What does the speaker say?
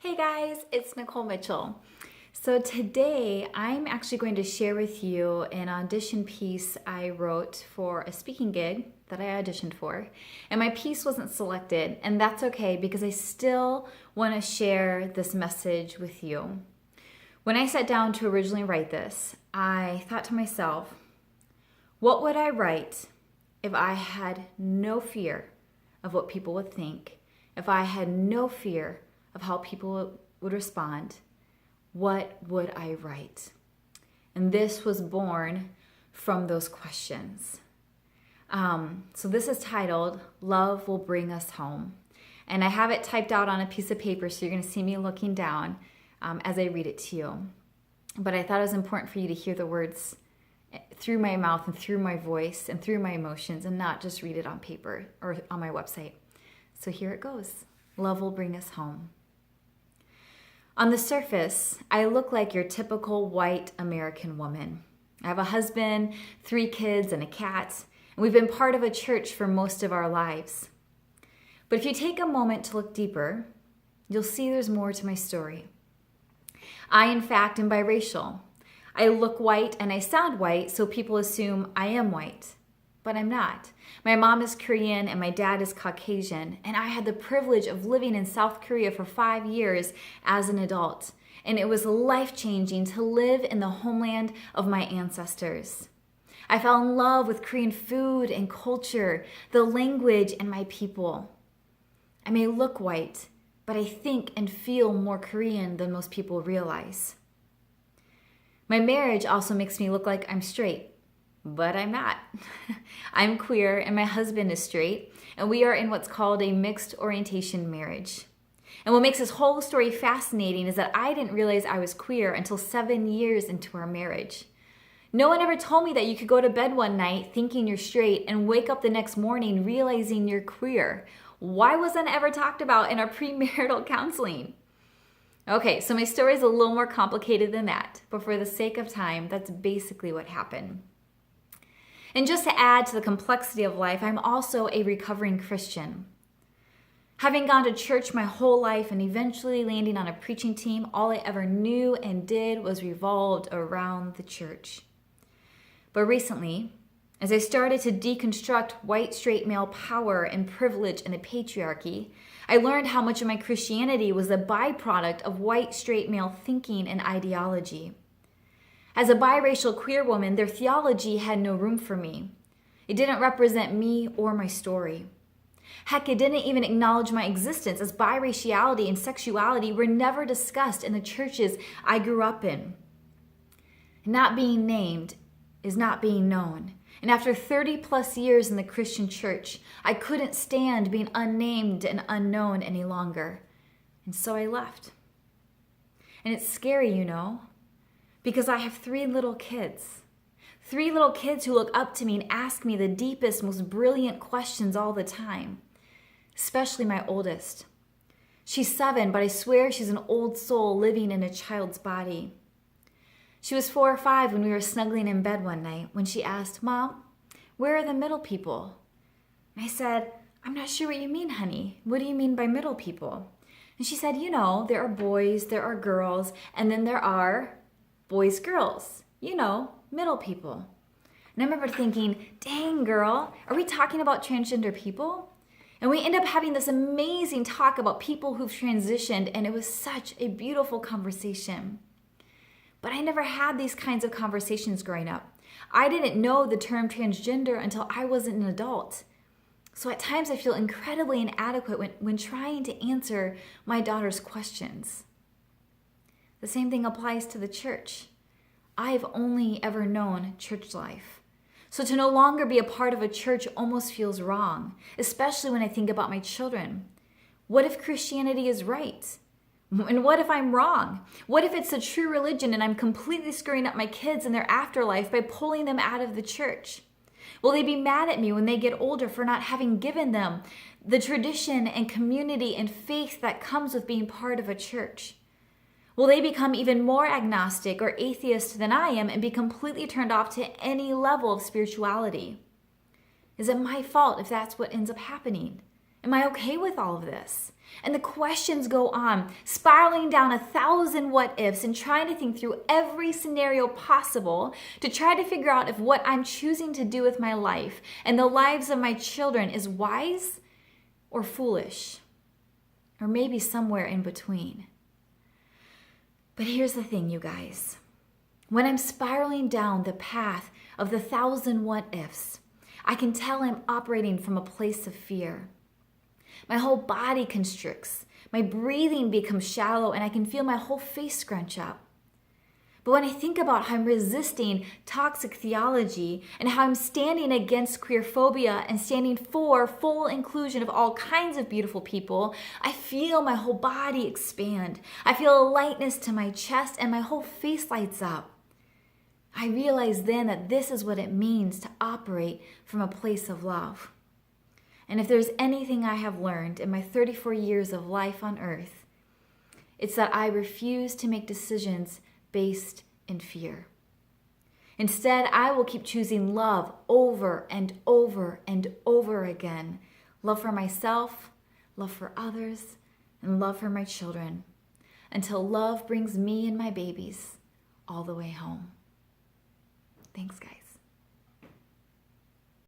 Hey guys, it's Nicole Mitchell. So today I'm actually going to share with you an audition piece I wrote for a speaking gig that I auditioned for. And my piece wasn't selected, and that's okay because I still want to share this message with you. When I sat down to originally write this, I thought to myself, what would I write if I had no fear of what people would think, if I had no fear of how people would respond? What would I write? And this was born from those questions. So this is titled, Love Will Bring Us Home. And I have it typed out on a piece of paper, so you're going to see me looking down as I read it to you. But I thought it was important for you to hear the words through my mouth and through my voice and through my emotions and not just read it on paper or on my website. So here it goes. Love will bring us home. On the surface, I look like your typical white American woman. I have a husband, 3 kids, and a cat, and we've been part of a church for most of our lives. But if you take a moment to look deeper, you'll see there's more to my story. I, in fact, am biracial. I look white and I sound white, so people assume I am white. But I'm not. My mom is Korean and my dad is Caucasian, and I had the privilege of living in South Korea for 5 years as an adult, and it was life-changing to live in the homeland of my ancestors. I fell in love with Korean food and culture, the language, and my people. I may look white, but I think and feel more Korean than most people realize. My marriage also makes me look like I'm straight. But I'm not. I'm queer and my husband is straight, and we are in what's called a mixed orientation marriage. And what makes this whole story fascinating is that I didn't realize I was queer until 7 years into our marriage. No one ever told me that you could go to bed one night thinking you're straight and wake up the next morning realizing you're queer. Why wasn't it ever talked about in our premarital counseling? Okay, so my story is a little more complicated than that, but for the sake of time, that's basically what happened. And just to add to the complexity of life, I'm also a recovering Christian. Having gone to church my whole life and eventually landing on a preaching team, all I ever knew and did was revolved around the church. But recently, as I started to deconstruct white straight male power and privilege and the patriarchy, I learned how much of my Christianity was a byproduct of white straight male thinking and ideology. As a biracial queer woman, their theology had no room for me. It didn't represent me or my story. Heck, it didn't even acknowledge my existence, as biraciality and sexuality were never discussed in the churches I grew up in. Not being named is not being known. And after 30 plus years in the Christian church, I couldn't stand being unnamed and unknown any longer. And so I left. And it's scary, you know, because I have 3 little kids. 3 little kids who look up to me and ask me the deepest, most brilliant questions all the time. Especially my oldest. She's 7, but I swear she's an old soul living in a child's body. She was 4 or 5 when we were snuggling in bed one night when she asked, "Mom, where are the middle people?" And I said, "I'm not sure what you mean, honey. What do you mean by middle people?" And she said, "You know, there are boys, there are girls, and then there are boys, girls, you know, middle people." And I remember thinking, dang girl, are we talking about transgender people? And we end up having this amazing talk about people who've transitioned, and it was such a beautiful conversation. But I never had these kinds of conversations growing up. I didn't know the term transgender until I was an adult. So at times I feel incredibly inadequate when trying to answer my daughter's questions. The same thing applies to the church. I've only ever known church life. So to no longer be a part of a church almost feels wrong, especially when I think about my children. What if Christianity is right? And what if I'm wrong? What if it's a true religion and I'm completely screwing up my kids and their afterlife by pulling them out of the church? Will they be mad at me when they get older for not having given them the tradition and community and faith that comes with being part of a church? Will they become even more agnostic or atheist than I am and be completely turned off to any level of spirituality? Is it my fault if that's what ends up happening? Am I okay with all of this? And the questions go on, spiraling down 1,000 what ifs and trying to think through every scenario possible to try to figure out if what I'm choosing to do with my life and the lives of my children is wise or foolish, or maybe somewhere in between. But here's the thing, you guys. When I'm spiraling down the path of the 1,000 what ifs, I can tell I'm operating from a place of fear. My whole body constricts, my breathing becomes shallow, and I can feel my whole face scrunch up. But when I think about how I'm resisting toxic theology and how I'm standing against queerphobia and standing for full inclusion of all kinds of beautiful people, I feel my whole body expand. I feel a lightness to my chest and my whole face lights up. I realize then that this is what it means to operate from a place of love. And if there's anything I have learned in my 34 years of life on earth, it's that I refuse to make decisions based in fear. Instead, I will keep choosing love over and over and over again. Love for myself, love for others, and love for my children, until love brings me and my babies all the way home. Thanks, guys.